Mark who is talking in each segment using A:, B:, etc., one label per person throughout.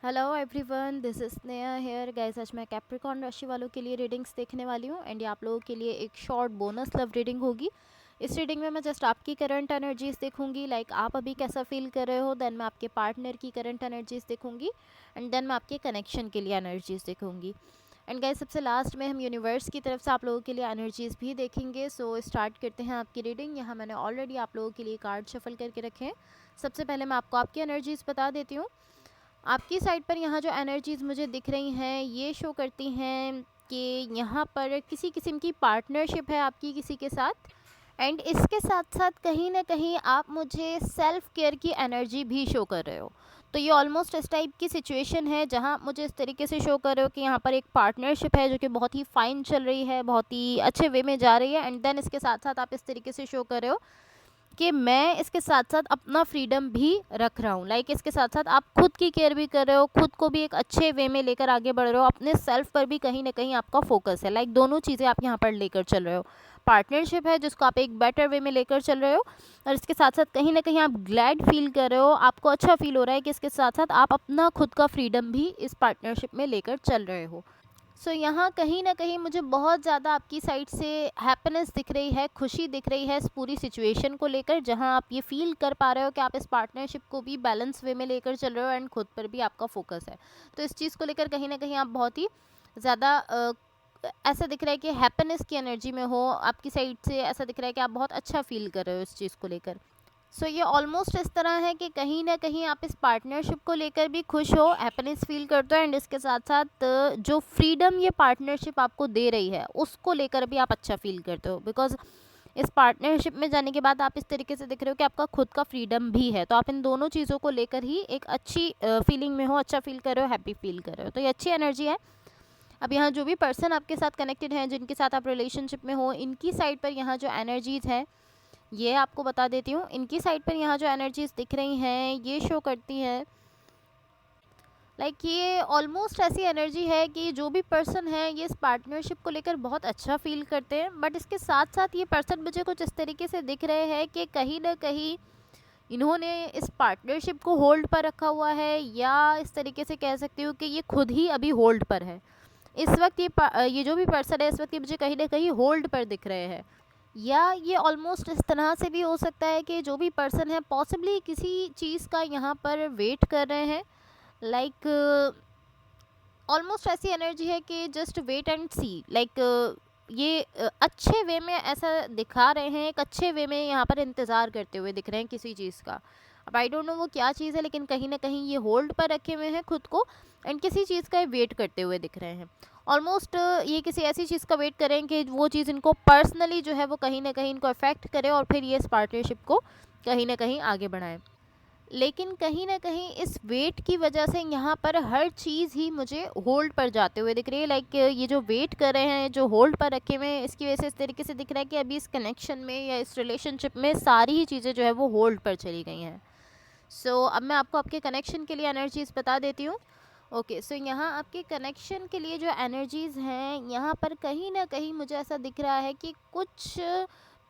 A: Hello everyone, this is Sneha hair guys. आज मैं Capricorn राशि वालों के लिए रीडिंग्स देखने वाली हूँ एंड ये आप लोगों के लिए एक शॉर्ट बोनस लव रीडिंग होगी। इस रीडिंग में मैं जस्ट आपकी करंट एनर्जीज देखूंगी, लाइक आप अभी कैसा फील कर रहे हो। देन मैं आपके पार्टनर की करंट एनर्जीज देखूंगी एंड देन मैं आपके कनेक्शन के लिए एनर्जीज देखूंगी। एंड गाइस, सबसे लास्ट में हम यूनिवर्स की तरफ से आप लोगों के लिए एनर्जीज भी देखेंगे। सो स्टार्ट करते हैं आपकी रीडिंग। यहाँ मैंने ऑलरेडी आप लोगों के लिए कार्ड शफल करके रखे हैं। सबसे पहले मैं आपको आपकी एनर्जीज बता देती हूँ। आपकी साइड पर यहाँ जो एनर्जीज़ मुझे दिख रही हैं ये शो करती हैं कि यहाँ पर किसी किस्म की पार्टनरशिप है आपकी किसी के साथ। एंड इसके साथ साथ कहीं ना कहीं आप मुझे सेल्फ केयर की एनर्जी भी शो कर रहे हो। तो ये ऑलमोस्ट इस टाइप की सिचुएशन है जहाँ आप मुझे इस तरीके से शो कर रहे हो कि यहाँ पर एक पार्टनरशिप है जो कि बहुत ही फाइन चल रही है, बहुत ही अच्छे वे में जा रही है। एंड देन इसके साथ साथ आप इस तरीके से शो कर रहे हो कि मैं इसके साथ साथ अपना फ्रीडम भी रख रहा हूँ। लाइक इसके साथ साथ आप खुद की केयर भी कर रहे हो, खुद को भी एक अच्छे वे में लेकर आगे बढ़ रहे हो, अपने सेल्फ पर भी कहीं ना कहीं आपका फोकस है। लाइक दोनों चीज़ें आप यहाँ पर लेकर चल रहे हो। पार्टनरशिप है जिसको आप एक बेटर वे में लेकर चल रहे हो और इसके साथ साथ कहीं ना कहीं आप ग्लैड फील कर रहे हो, आपको अच्छा फील हो रहा है कि इसके साथ साथ आप अपना खुद का फ्रीडम भी इस पार्टनरशिप में लेकर चल रहे हो। सो यहाँ कहीं ना कहीं मुझे बहुत ज़्यादा आपकी साइड से हैप्पीनेस दिख रही है, खुशी दिख रही है इस पूरी सिचुएशन को लेकर, जहाँ आप ये फील कर पा रहे हो कि आप इस पार्टनरशिप को भी बैलेंस वे में लेकर चल रहे हो एंड खुद पर भी आपका फोकस है। तो इस चीज़ को लेकर कहीं ना कहीं आप बहुत ही ज़्यादा ऐसा दिख रहा है कि हैप्पीनेस की एनर्जी में हो। आपकी साइड से ऐसा दिख रहा है कि आप बहुत अच्छा फील कर रहे हो इस चीज़ को लेकर। सो ये ऑलमोस्ट इस तरह है कि कहीं ना कहीं आप इस पार्टनरशिप को लेकर भी खुश हो, हैप्पीनेस फील करते हो एंड इसके साथ साथ जो फ्रीडम ये पार्टनरशिप आपको दे रही है उसको लेकर भी आप अच्छा फील करते हो। बिकॉज इस पार्टनरशिप में जाने के बाद आप इस तरीके से दिख रहे हो कि आपका खुद का फ्रीडम भी है। तो आप इन दोनों चीज़ों को लेकर ही एक अच्छी फीलिंग में हो, अच्छा फील कर रहे हो, हैप्पी फील कर रहे हो। तो ये अच्छी एनर्जी है। अब यहाँ जो भी पर्सन आपके साथ कनेक्टेड हैं, जिनके साथ आप रिलेशनशिप में हो, इनकी साइड पर यहाँ जो एनर्जीज है ये आपको बता देती हूँ। इनकी साइड पर यहाँ जो एनर्जीज दिख रही हैं ये शो करती हैं, लाइक ये ऑलमोस्ट ऐसी एनर्जी है कि जो भी पर्सन है ये इस पार्टनरशिप को लेकर बहुत अच्छा फील करते हैं। बट इसके साथ साथ ये पर्सन मुझे कुछ इस तरीके से दिख रहे हैं कि कहीं ना कहीं इन्होंने इस पार्टनरशिप को होल्ड पर रखा हुआ है, या इस तरीके से कह सकती हूँ कि ये खुद ही अभी होल्ड पर है। इस वक्त ये जो भी पर्सन है इस वक्त ये मुझे कहीं ना कहीं होल्ड पर दिख रहे हैं। या ये ऑलमोस्ट इस तरह से भी हो सकता है कि जो भी पर्सन है पॉसिबली किसी चीज़ का यहाँ पर वेट कर रहे हैं। लाइक ऑलमोस्ट ऐसी एनर्जी है कि just wait and see. Like ये अच्छे वे में ऐसा दिखा रहे हैं, एक अच्छे वे में यहाँ पर इंतज़ार करते हुए दिख रहे हैं किसी चीज़ का। अब आई डोंट नो वो क्या चीज़ है, लेकिन कहीं ना कहीं ये होल्ड पर रखे हुए हैं खुद को एंड किसी चीज़ का वेट करते हुए दिख रहे हैं। ऑलमोस्ट ये किसी ऐसी चीज़ का वेट करें कि वो चीज़ इनको पर्सनली जो है वो कहीं ना कहीं इनको अफेक्ट करे और फिर ये इस पार्टनरशिप को कहीं ना कहीं आगे बढ़ाएं। लेकिन कहीं ना कहीं इस वेट की वजह से यहाँ पर हर चीज़ ही मुझे होल्ड पर जाते हुए दिख रही है। लाइक ये जो वेट कर रहे हैं, जो होल्ड पर रखे हुए हैं, इसकी वजह से इस तरीके से दिख रहा है कि अभी इस कनेक्शन में या इस रिलेशनशिप में सारी ही चीज़ें जो है वो होल्ड पर चली गई हैं। सो अब मैं आपको आपके कनेक्शन के लिए एनर्जीज बता देती हूँ। ओके, सो यहाँ आपके कनेक्शन के लिए जो एनर्जीज़ हैं यहाँ पर कहीं ना कहीं मुझे ऐसा दिख रहा है कि कुछ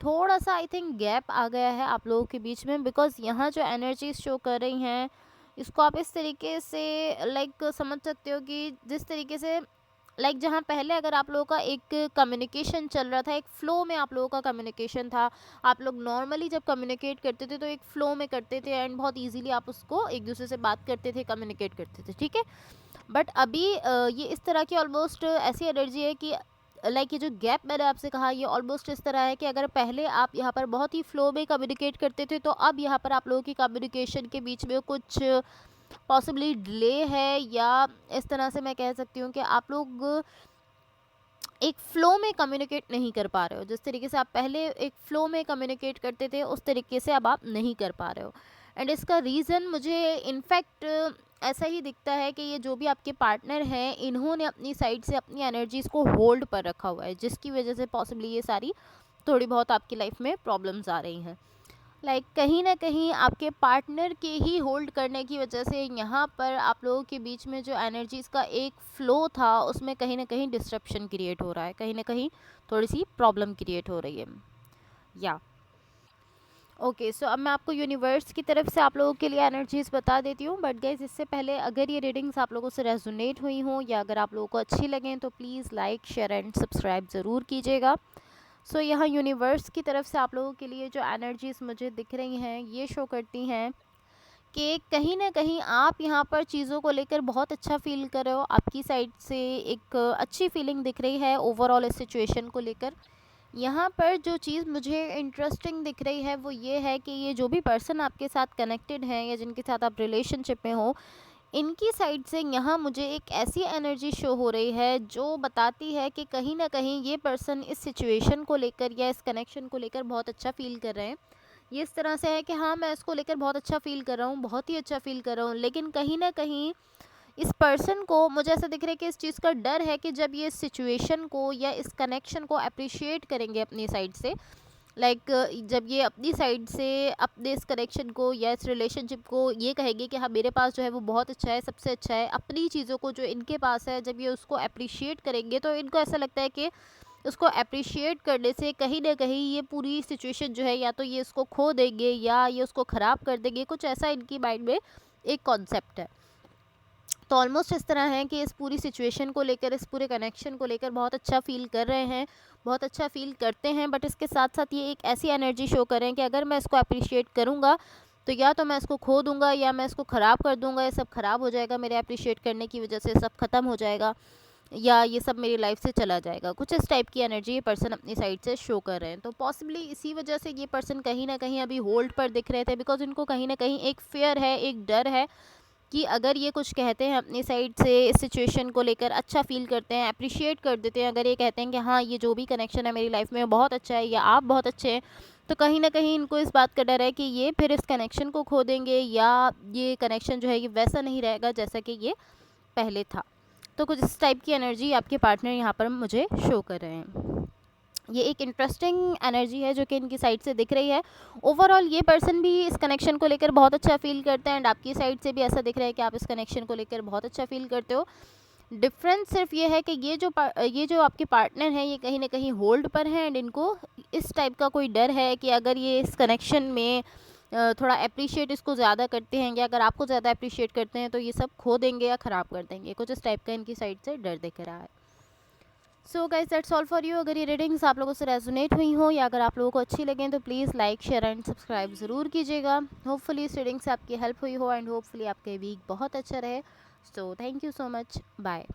A: थोड़ा सा आई थिंक गैप आ गया है आप लोगों के बीच में। बिकॉज यहाँ जो एनर्जीज शो कर रही हैं इसको आप इस तरीके से लाइक समझ सकते हो कि जिस तरीके से लाइक जहाँ पहले अगर आप लोगों का एक कम्युनिकेशन चल रहा था, एक फ़्लो में आप लोगों का कम्युनिकेशन था, आप लोग नॉर्मली जब कम्युनिकेट करते थे तो एक फ़्लो में करते थे एंड बहुत इजीली आप उसको एक दूसरे से बात करते थे, कम्युनिकेट करते थे, ठीक है। बट अभी ये इस तरह की ऑलमोस्ट ऐसी एनर्जी है कि लाइक ये जो गैप मैंने आपसे कहा ये ऑलमोस्ट इस तरह है कि अगर पहले आप यहाँ पर बहुत ही फ्लो में कम्युनिकेट करते थे तो अब यहाँ पर आप लोगों की कम्युनिकेशन के बीच में कुछ पॉसिबली डिले है, या इस तरह से मैं कह सकती हूँ कि आप लोग एक फ़्लो में कम्युनिकेट नहीं कर पा रहे हो। जिस तरीके से आप पहले एक फ़्लो में कम्युनिकेट करते थे उस तरीके से अब आप नहीं कर पा रहे हो। एंड इसका रीज़न मुझे इनफैक्ट ऐसा ही दिखता है कि ये जो भी आपके पार्टनर हैं इन्होंने अपनी साइड से अपनी एनर्जीज़ को होल्ड पर रखा हुआ है, जिसकी वजह से पॉसिबली ये सारी थोड़ी बहुत आपकी लाइफ में प्रॉब्लम्स आ रही हैं। लाइक कहीं ना कहीं आपके पार्टनर के ही होल्ड करने की वजह से यहाँ पर आप लोगों के बीच में जो एनर्जीज़ का एक फ़्लो था उसमें कहीं ना कहीं डिस्ट्रप्शन क्रिएट हो रहा है, कहीं ना कहीं थोड़ी सी प्रॉब्लम क्रिएट हो रही है। या ओके, सो अब मैं आपको यूनिवर्स की तरफ से आप लोगों के लिए एनर्जीज बता देती हूँ। बट गाइज, इससे पहले अगर ये रीडिंग्स आप लोगों से रेजोनेट हुई हों या अगर आप लोगों को अच्छी लगें तो please like, share and subscribe ज़रूर कीजिएगा। सो यहाँ यूनिवर्स की तरफ से आप लोगों के लिए जो एनर्जीज मुझे दिख रही हैं ये शो करती हैं कि कहीं ना कहीं आप यहाँ पर चीज़ों को लेकर बहुत अच्छा फील कर रहे हो। आपकी साइड से एक अच्छी फीलिंग दिख रही है ओवरऑल इस सिचुएशन को लेकर। यहाँ पर जो चीज़ मुझे इंटरेस्टिंग दिख रही है वो ये है कि ये जो भी पर्सन आपके साथ कनेक्टेड हैं या जिनके साथ आप रिलेशनशिप में हो, इनकी साइड से यहाँ मुझे एक ऐसी एनर्जी शो हो रही है जो बताती है कि कहीं ना कहीं ये पर्सन इस सिचुएशन को लेकर या इस कनेक्शन को लेकर बहुत अच्छा फील कर रहे हैं। ये इस तरह से है कि हाँ, मैं इसको लेकर बहुत अच्छा फील कर रहा हूँ, बहुत ही अच्छा फील कर रहा हूँ, लेकिन कहीं ना कहीं इस पर्सन को मुझे ऐसा दिख रहा है कि इस चीज़ का डर है कि जब ये इस सिचुएशन को या इस कनेक्शन को अप्रिशिएट करेंगे अपनी साइड से, लाइक जब ये अपनी साइड से अपने इस कनेक्शन को या इस रिलेशनशिप को ये कहेंगे कि हाँ, मेरे पास जो है वो बहुत अच्छा है, सबसे अच्छा है, अपनी चीज़ों को जो इनके पास है जब ये उसको अप्रिशिएट करेंगे तो इनको ऐसा लगता है कि उसको अप्रिशिएट करने से कहीं ना कहीं ये पूरी सिचुएशन जो है या तो ये उसको खो देंगे या ये उसको ख़राब कर देंगे। कुछ ऐसा इनकी माइंड में एक कॉन्सेप्ट है। तो ऑलमोस्ट इस तरह है कि इस पूरी सिचुएशन को लेकर, इस पूरे कनेक्शन को लेकर बहुत अच्छा फील कर रहे हैं, बहुत अच्छा फील करते हैं। बट इसके साथ साथ ये एक ऐसी एनर्जी शो कर रहे हैं कि अगर मैं इसको अप्रिशिएट करूँगा तो या तो मैं इसको खो दूंगा या मैं इसको ख़राब कर दूंगा, ये सब ख़राब हो जाएगा मेरे अप्रिशिएट करने की वजह से, सब ख़त्म हो जाएगा या ये सब मेरी लाइफ से चला जाएगा। कुछ इस टाइप की एनर्जी ये पर्सन अपनी साइड से शो कर रहे हैं। तो पॉसिबली इसी वजह से ये पर्सन कहीं ना कहीं अभी होल्ड पर दिख रहे थे, बिकॉज इनको कहीं ना कहीं एक फेयर है, एक डर है कि अगर ये कुछ कहते हैं अपनी साइड से, इस सिचुएशन को लेकर अच्छा फील करते हैं, अप्रिशिएट कर देते हैं, अगर ये कहते हैं कि हाँ, ये जो भी कनेक्शन है मेरी लाइफ में बहुत अच्छा है या आप बहुत अच्छे हैं, तो कहीं ना कहीं इनको इस बात का डर है कि ये फिर इस कनेक्शन को खो देंगे या ये कनेक्शन जो है ये वैसा नहीं रहेगा जैसा कि ये पहले था। तो कुछ इस टाइप की एनर्जी आपके पार्टनर यहाँ पर मुझे शो कर रहे हैं। ये एक इंटरेस्टिंग एनर्जी है जो कि इनकी साइड से दिख रही है। ओवरऑल ये पर्सन भी इस कनेक्शन को लेकर बहुत अच्छा फील करते हैं एंड आपकी साइड से भी ऐसा दिख रहा है कि आप इस कनेक्शन को लेकर बहुत अच्छा फील करते हो। डिफरेंस सिर्फ ये है कि ये जो आपके पार्टनर हैं ये कहीं ना कहीं होल्ड पर हैं एंड इनको इस टाइप का कोई डर है कि अगर ये इस कनेक्शन में थोड़ा अप्रिशिएट इसको ज़्यादा करते हैं या अगर आपको ज़्यादा अप्रिशिएट करते हैं तो ये सब खो देंगे या ख़राब कर देंगे। कुछ इस टाइप का इनकी साइड से डर दिख रहा है। So guys, that's all for you. अगर ये रीडिंग्स आप लोगों से रेजोनेट हुई हो या अगर आप लोगों को अच्छी लगें तो please like, share and subscribe ज़रूर कीजिएगा। होपफुली इस रीडिंग से आपकी हेल्प हुई हो एंड होपफुली आपके वीक बहुत अच्छा रहे। So thank you so much, bye.